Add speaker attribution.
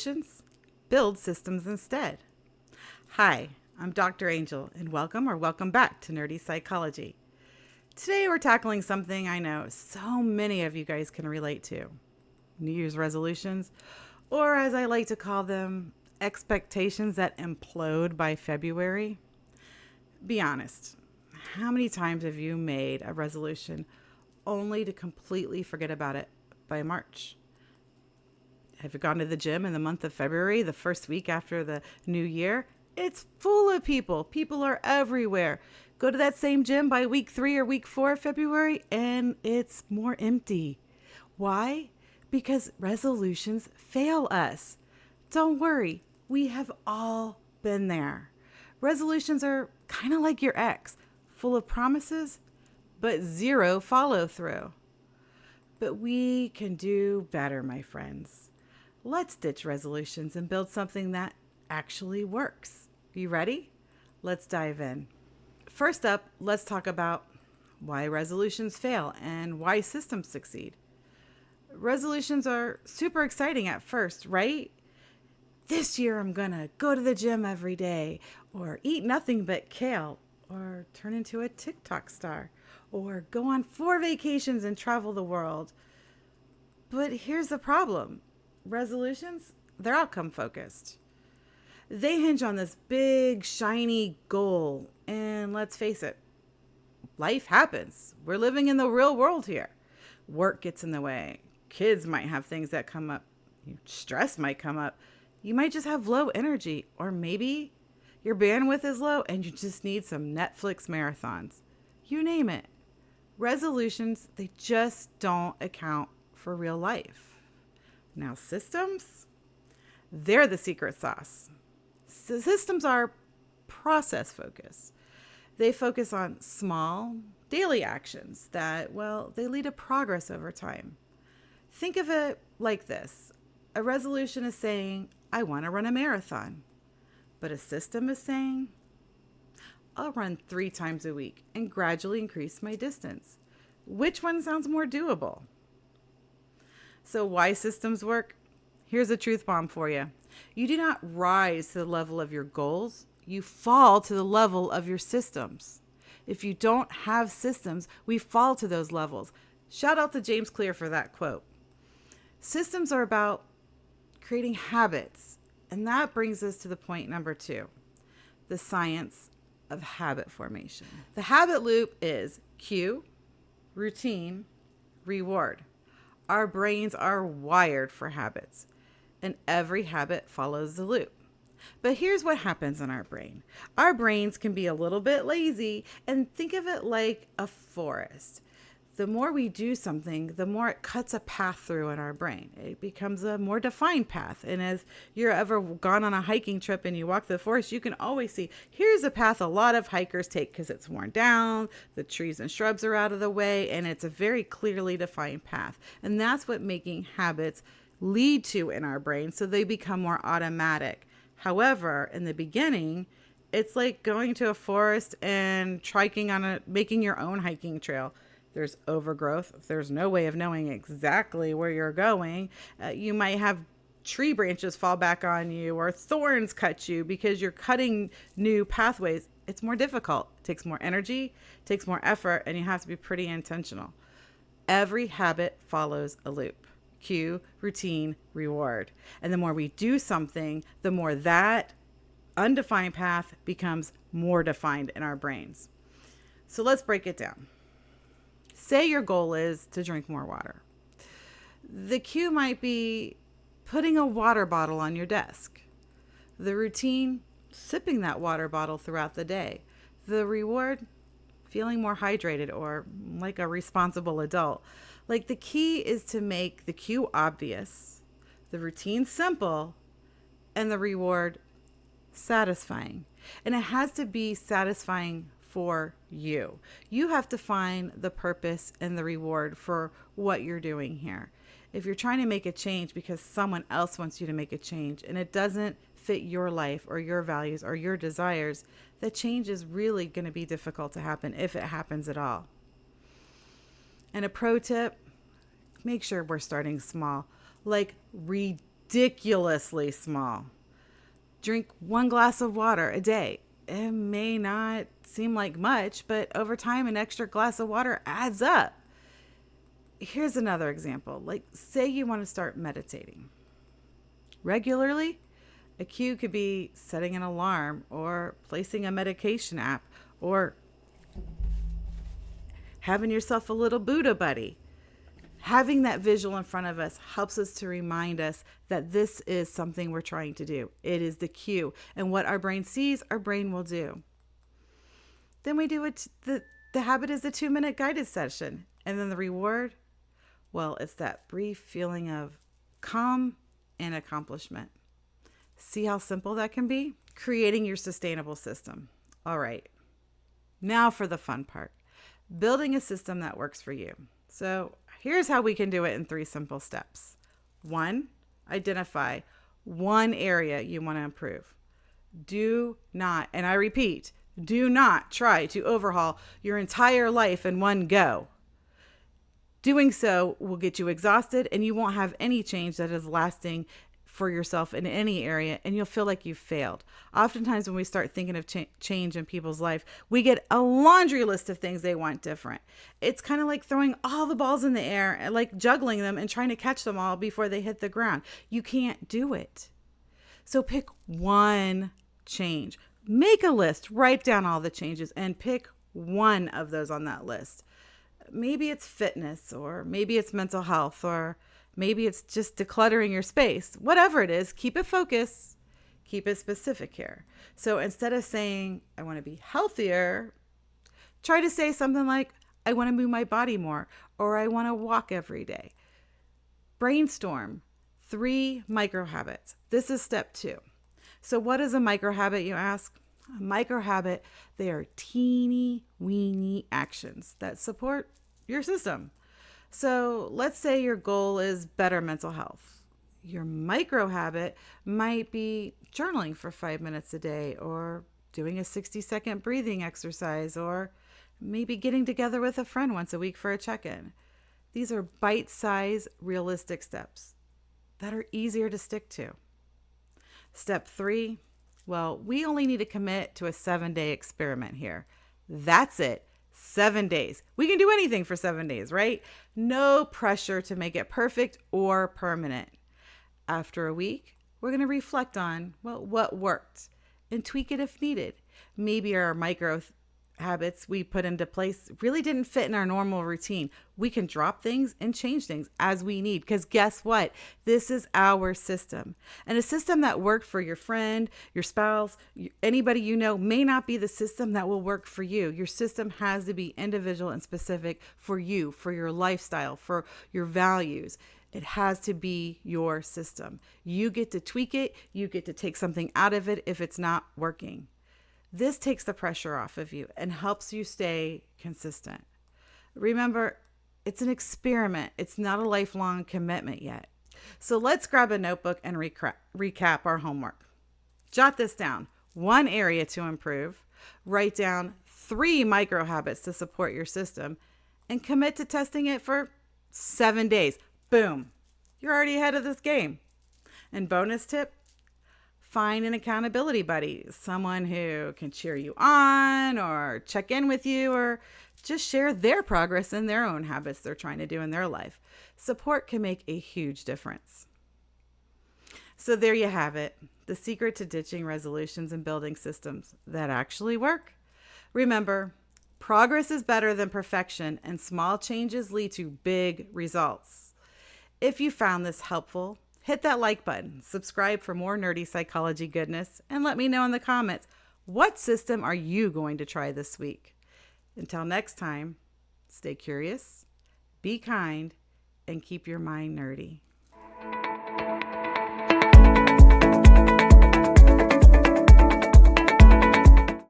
Speaker 1: resolutions, build systems instead. Hi, I'm Dr. Angel, and welcome back to Nerdy Psychology. Today we're tackling something I know so many of you guys can relate to. New Year's resolutions, or as I like to call them, expectations that implode by February. Be honest, how many times have you made a resolution only to completely forget about it by March? Have you gone to the gym in the month of February, the first week after the new year? It's full of people. People are everywhere. Go to that same gym by week 3 or week 4 of February, and it's more empty. Why? Because resolutions fail us. Don't worry, we have all been there. Resolutions are kind of like your ex, full of promises, but zero follow through. But we can do better, my friends. Let's ditch resolutions and build something that actually works. You ready? Let's dive in. First up, let's talk about why resolutions fail and why systems succeed. Resolutions are super exciting at first, right? This year I'm gonna go to the gym every day, or eat nothing but kale, or turn into a TikTok star, or go on 4 vacations and travel the world. But here's the problem. Resolutions, they're outcome focused. They hinge on this big, shiny goal. And let's face it, life happens. We're living in the real world here. Work gets in the way. Kids might have things that come up. Stress might come up. You might just have low energy. Or maybe your bandwidth is low and you just need some Netflix marathons. You name it. Resolutions, they just don't account for real life. Now, systems, they're the secret sauce. Systems are process focused. They focus on small, daily actions that, well, they lead to progress over time. Think of it like this. A resolution is saying, I want to run a marathon. But a system is saying, I'll run 3 times a week and gradually increase my distance. Which one sounds more doable? So why systems work? Here's a truth bomb for you. You do not rise to the level of your goals. You fall to the level of your systems. If you don't have systems, we fall to those levels. Shout out to James Clear for that quote. Systems are about creating habits. And that brings us to the point number 2, the science of habit formation. The habit loop is cue, routine, reward. Our brains are wired for habits, and every habit follows the loop. But here's what happens in our brain. Our brains can be a little bit lazy, and think of it like a forest. The more we do something, the more it cuts a path through in our brain. It becomes a more defined path. And as you're ever gone on a hiking trip and you walk the forest, you can always see, here's a path a lot of hikers take because it's worn down, the trees and shrubs are out of the way, and it's a very clearly defined path. And that's what making habits lead to in our brain, so they become more automatic. However, in the beginning, it's like going to a forest and making your own hiking trail. There's overgrowth. There's no way of knowing exactly where you're going. You might have tree branches fall back on you or thorns cut you because you're cutting new pathways. It's more difficult. It takes more energy, takes more effort, and you have to be pretty intentional. Every habit follows a loop. Cue, routine, reward. And the more we do something, the more that undefined path becomes more defined in our brains. So let's break it down. Say your goal is to drink more water. The cue might be putting a water bottle on your desk. The routine, sipping that water bottle throughout the day. The reward, feeling more hydrated or like a responsible adult. Like, the key is to make the cue obvious, the routine simple, and the reward satisfying. And it has to be satisfying for you. You have to find the purpose and the reward for what you're doing here. If you're trying to make a change because someone else wants you to make a change and it doesn't fit your life or your values or your desires, the change is really going to be difficult to happen if it happens at all. And a pro tip, make sure we're starting small. Like, ridiculously small. Drink 1 glass of water a day. It may not seem like much, but over time, an extra glass of water adds up. Here's another example. Like, say you want to start meditating regularly. A cue could be setting an alarm or placing a medication app or having yourself a little Buddha buddy. Having that visual in front of us helps us to remind us that this is something we're trying to do. It is the cue. And what our brain sees, our brain will do. Then we do it. The habit is a 2-minute guided session. And then the reward, well, it's that brief feeling of calm and accomplishment. See how simple that can be? Creating your sustainable system. All right. Now for the fun part. Building a system that works for you. So here's how we can do it in 3 simple steps. 1, identify one area you want to improve. Do not, and I repeat, do not try to overhaul your entire life in one go. Doing so will get you exhausted and you won't have any change that is lasting for yourself in any area, and you'll feel like you've failed. Oftentimes when we start thinking of change in people's life, we get a laundry list of things they want different. It's kind of like throwing all the balls in the air and like juggling them and trying to catch them all before they hit the ground. You can't do it. So pick one change. Make a list, write down all the changes and pick one of those on that list. Maybe it's fitness, or maybe it's mental health, or maybe it's just decluttering your space. Whatever it is, keep it focused, keep it specific here. So instead of saying, I want to be healthier, try to say something like, I want to move my body more, or I want to walk every day. Brainstorm 3 micro habits. This is step 2. So what is a micro habit, you ask? A micro habit, they are teeny weeny actions that support your system. So let's say your goal is better mental health. Your micro habit might be journaling for 5 minutes a day, or doing a 60-second breathing exercise, or maybe getting together with a friend once a week for a check-in. These are bite-sized, realistic steps that are easier to stick to. Step 3, well, we only need to commit to a 7-day experiment here. That's it. 7 days. We can do anything for 7 days, right? No pressure to make it perfect or permanent. After a week, we're going to reflect on, well, what worked and tweak it if needed. Maybe our micro habits we put into place really didn't fit in our normal routine. We can drop things and change things as we need, because guess what? This is our system. And a system that worked for your friend, your spouse, anybody you know may not be the system that will work for you. Your system has to be individual and specific for you, for your lifestyle, for your values. It has to be your system. You get to tweak it. You get to take something out of it if it's not working. This takes the pressure off of you and helps you stay consistent. Remember, it's an experiment. It's not a lifelong commitment yet. So let's grab a notebook and recap our homework. Jot this down. 1 area to improve. Write down 3 micro habits to support your system, and commit to testing it for 7 days. Boom. You're already ahead of this game. And bonus tip, find an accountability buddy, someone who can cheer you on or check in with you, or just share their progress and their own habits they're trying to do in their life. Support can make a huge difference. So there you have it, the secret to ditching resolutions and building systems that actually work. Remember, progress is better than perfection, and small changes lead to big results. If you found this helpful, hit that like button, subscribe for more nerdy psychology goodness, and let me know in the comments, what system are you going to try this week? Until next time, stay curious, be kind, and keep your mind nerdy.